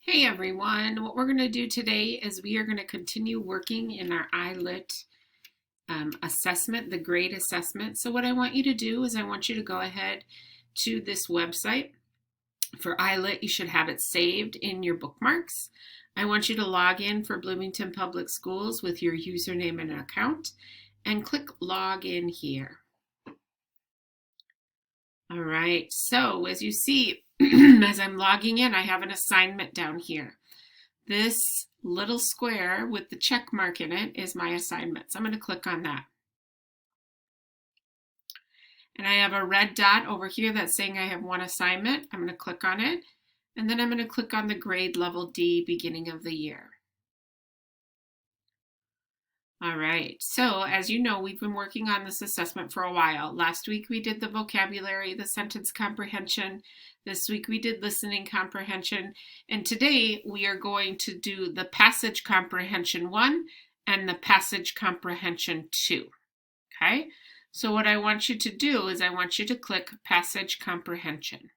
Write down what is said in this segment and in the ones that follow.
Hey everyone, what we're going to do today is we are going to continue working in our ILIT assessment, the grade assessment. So what I want you to do is I want you to go ahead to this website. For ILIT, you should have it saved in your bookmarks. I want you to log in for Bloomington Public Schools with your username and account and click log in here. All right, so as you see, as I'm logging in, I have an assignment down here. This little square with the check mark in it is my assignment. So I'm going to click on that. And I have a red dot over here that's saying I have one assignment. I'm going to click on it. And then I'm going to click on the grade level D, beginning of the year. All right, so as you know, we've been working on this assessment for a while. Last week we did the vocabulary, the sentence comprehension. This week we did listening comprehension. And today we are going to do the passage comprehension 1 and the passage comprehension 2. Okay, so what I want you to do is I want you to click passage comprehension.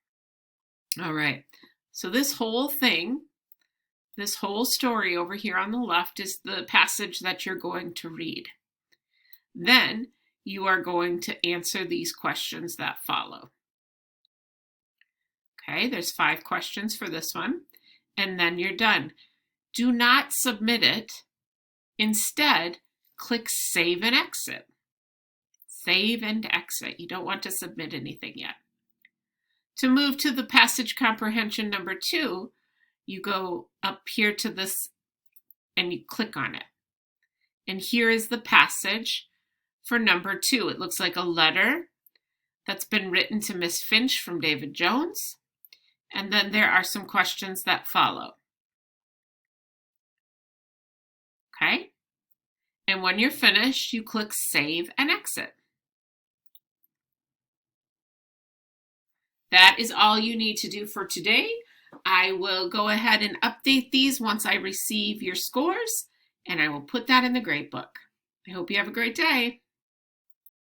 All right, so this whole thing, this whole story over here on the left is the passage that you're going to read. Then you are going to answer these questions that follow. Okay, there's 5 questions for this one, and then you're done. Do not submit it. Instead, click Save and Exit. Save and exit. You don't want to submit anything yet. To move to the passage comprehension number 2, you go up here to this and you click on it. And here is the passage for number 2. It looks like a letter that's been written to Miss Finch from David Jones. And then there are some questions that follow. Okay? And when you're finished, you click Save and Exit. That is all you need to do for today. I will go ahead and update these once I receive your scores, and I will put that in the grade book. I hope you have a great day.